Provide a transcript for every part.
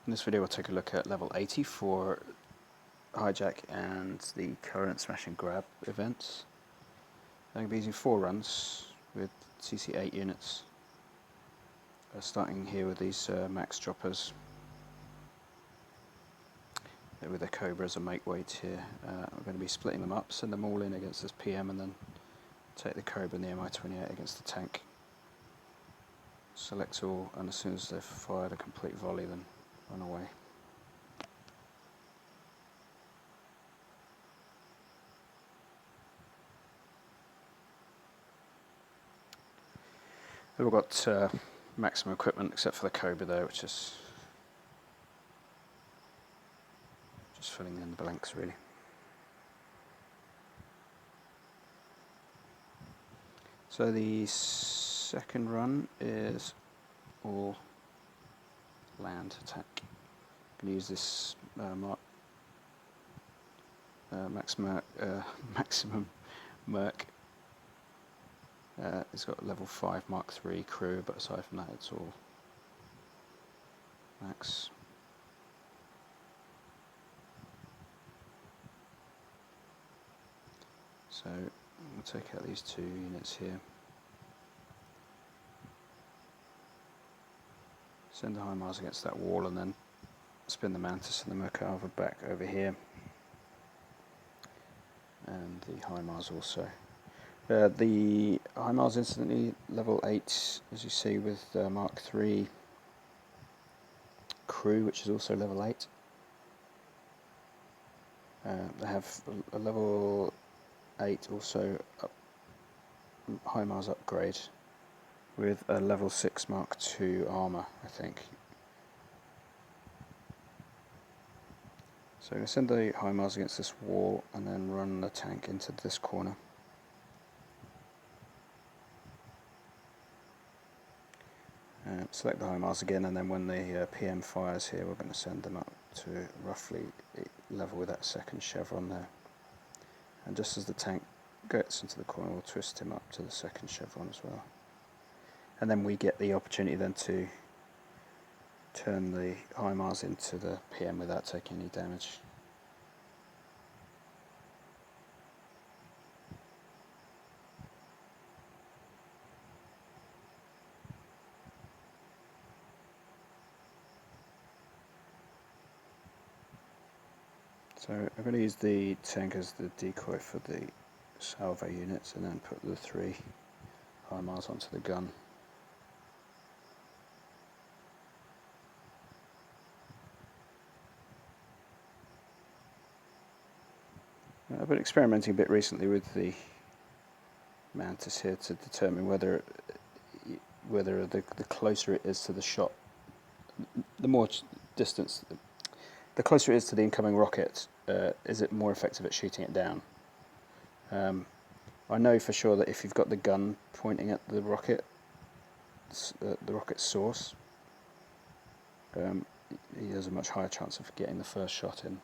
In this video we'll take a look at level 80 for Hijack and the current Smash&Grab events. I'm going to be using 4 runs with cc8 units, starting here with these max droppers with a Cobra as a make weight here. We're going to be splitting them up, send them all in against this PM and then take the Cobra and the MkIII against the tank. Select all, and as soon as they've fired a complete volley then run away. We've all got maximum equipment except for the Cobra there, which is just filling in the blanks really. So the second run is all land attack. I'm going to use this maximum MkII. It's got level 5 Mark III crew, but aside from that it's all max. So we'll take out these 2 units here. Send the HIMARS against that wall and then spin the Mantis and the MkIII back over here. And the HIMARS also. The HIMARS incidentally level 8, as you see, with Mark III crew, which is also level 8. They have a level 8 also HIMARS upgrade with a level 6 Mark II armour, I think. So I'm going to send the HIMARS against this wall and then run the tank into this corner. Select the HIMARS again, and then when the PM fires here, we're going to send them up to roughly level with that second chevron there. And just as the tank gets into the corner, we'll twist him up to the second chevron as well. And then we get the opportunity then to turn the HIMARS into the PM without taking any damage. So I'm going to use the tank as the decoy for the salvo units and then put the 3 HIMARS onto the gun. I've been experimenting a bit recently with the Mantis here to determine whether the closer it is to the shot, the more distance, the closer it is to the incoming rocket, is it more effective at shooting it down? I know for sure that if you've got the gun pointing at the rocket source, he has a much higher chance of getting the first shot in.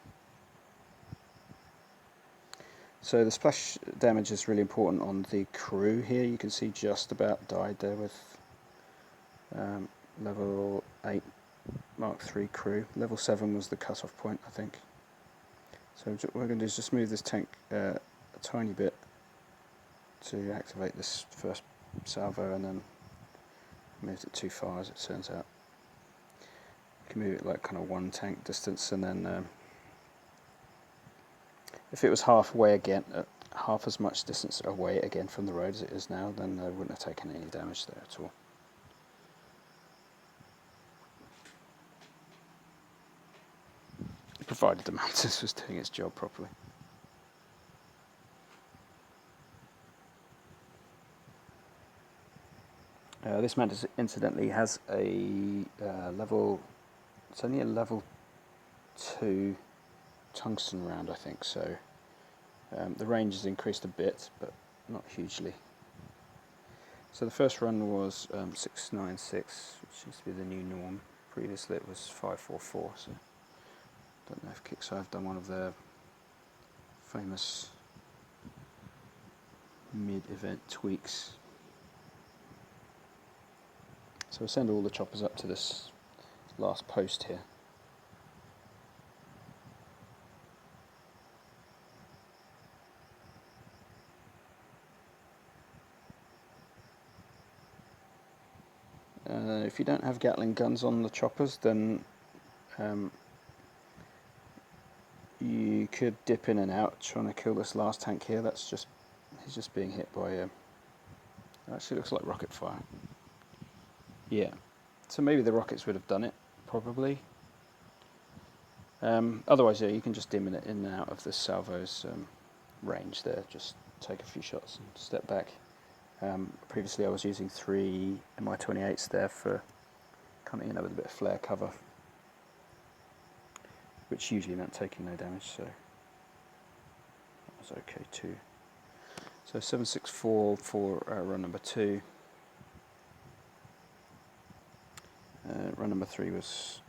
So the splash damage is really important on the crew here. You can see just about died there with level 8 Mark III crew. Level 7 was the cut-off point, I think. So what we're going to do is just move this tank a tiny bit to activate this first salvo, and then moved it too far as it turns out. You can move it like kind of 1 tank distance, and then if it was halfway again, half as much distance away again from the road as it is now, then I wouldn't have taken any damage there at all. Provided the Mantis was doing its job properly. This Mantis incidentally has a it's only a level 2 Tungsten round, I think, so the range has increased a bit, but not hugely. So the first run was 696, which seems to be the new norm. Previously it was 544, so I don't know if MkIII have done one of their famous mid-event tweaks. So we'll send all the choppers up to this last post here. you don't have Gatling guns on the choppers, then you could dip in and out trying to kill this last tank here. He's just being hit by it actually looks like rocket fire. Yeah, so maybe the rockets would have done it, probably. Otherwise, yeah, you can just dim in and out of the salvo's range there. Just take a few shots and step back. Previously I was using 3 MkIIs there for coming in with a bit of flare cover, which usually meant taking no damage, so that was okay too. So 764 for run number 2. Run number 3 was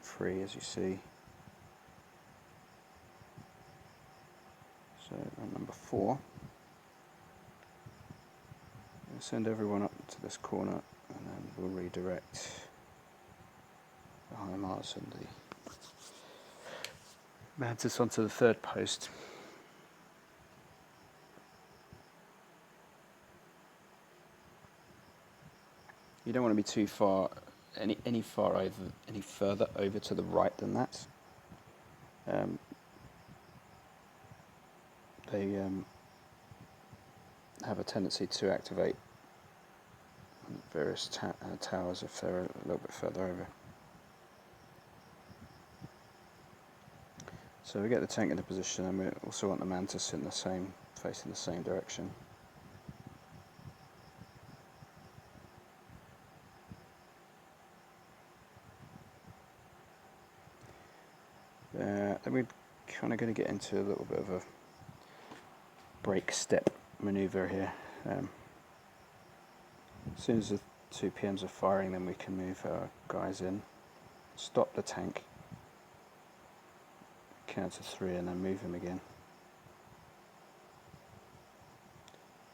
free, as you see. So run number 4. We'll send everyone up to this corner, and then we'll redirect the HIMARS and the Mantis onto the 3rd post. You don't want to be too far, any further over to the right than that. They have a tendency to activate various towers if they're a little bit further over. So we get the tank into position, and we also want the Mantis in facing the same direction. Then we're kind of going to get into a little bit of a break step maneuver here. As soon as the 2 PMs are firing, then we can move our guys in, stop the tank, count to 3, and then move him again.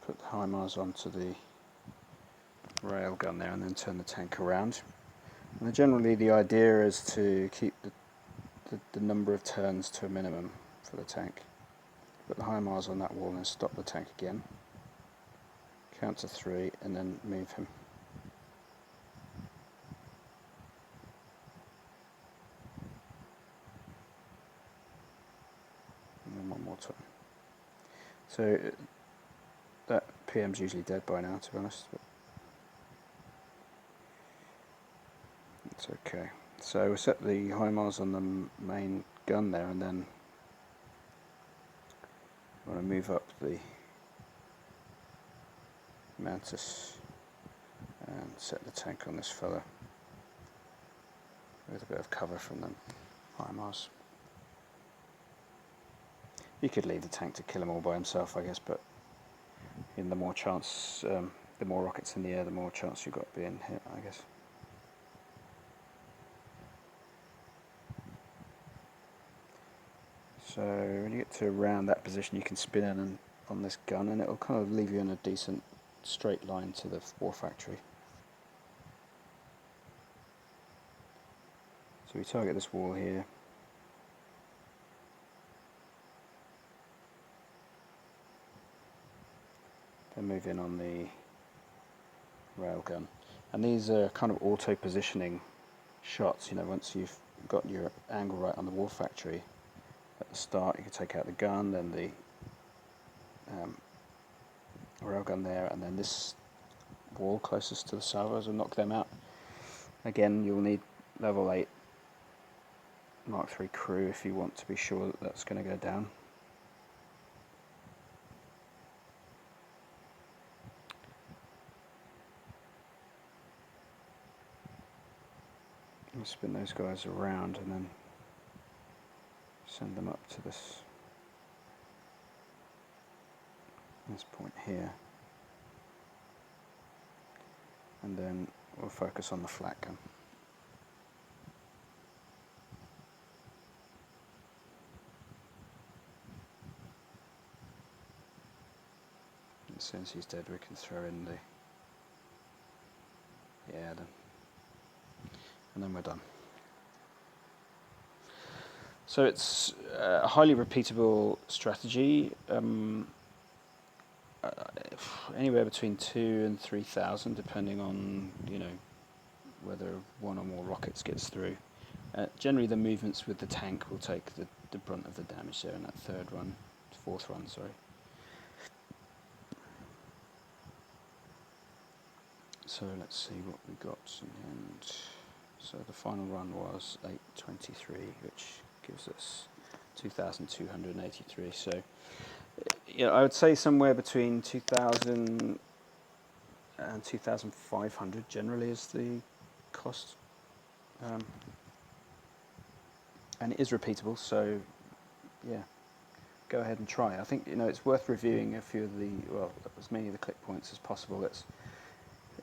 Put the HIMARS onto the railgun there, and then turn the tank around. And generally the idea is to keep the number of turns to a minimum for the tank. Put the HIMARS on that wall and stop the tank again. Count to 3 and then move him. And then one more time. So that PM's usually dead by now, to be honest. But it's okay. So we'll set the HIMARS on the main gun there, and then I want to move up the Mantis and set the tank on this fella with a bit of cover from the HIMARS. You could leave the tank to kill him all by himself, I guess, but the more chance, the more rockets in the air, the more chance you've got of being hit, I guess. So when you get to around that position, you can spin in and on this gun, and it'll kind of leave you in a decent straight line to the war factory. So we target this wall here. Then move in on the railgun. And these are kind of auto positioning shots. Once you've got your angle right on the war factory, at the start you can take out the gun, then the railgun there, and then this wall closest to the salvos will knock them out. Again, you'll need level 8 Mark III crew if you want to be sure that that's going to go down. I'll spin those guys around and then send them up to this point here, and then we'll focus on the flat gun. As soon as he's dead, we can throw in the and then we're done. So it's a highly repeatable strategy. Anywhere between 2,000 and 3,000, depending on whether one or more rockets gets through. Generally the movements with the tank will take the brunt of the damage there in that fourth run, sorry. So let's see what we got in the end. So the final run was 823, which gives us 2,283. So yeah, I would say somewhere between 2,000 and 2,500 generally is the cost. And it is repeatable, so yeah, go ahead and try. I think it's worth reviewing a few of as many of the click points as possible.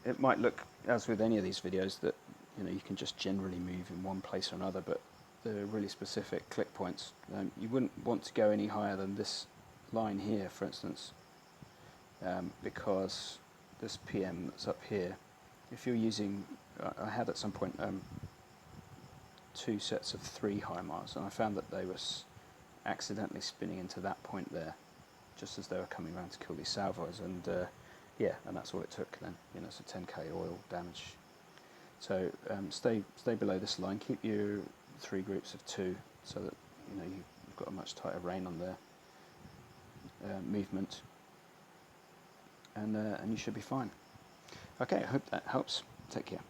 It might look, as with any of these videos, that you can just generally move in one place or another, but the really specific click points, you wouldn't want to go any higher than this line here, for instance, because this PM that's up here, if you're using, I had at some point 2 sets of 3 HIMARS, and I found that they were accidentally spinning into that point there, just as they were coming around to kill these salvos, and yeah, and that's all it took then, so 10k oil damage. So stay below this line, keep your 3 groups of 2, so that you've got a much tighter rein on their movement, and you should be fine. Okay, I hope that helps. Take care.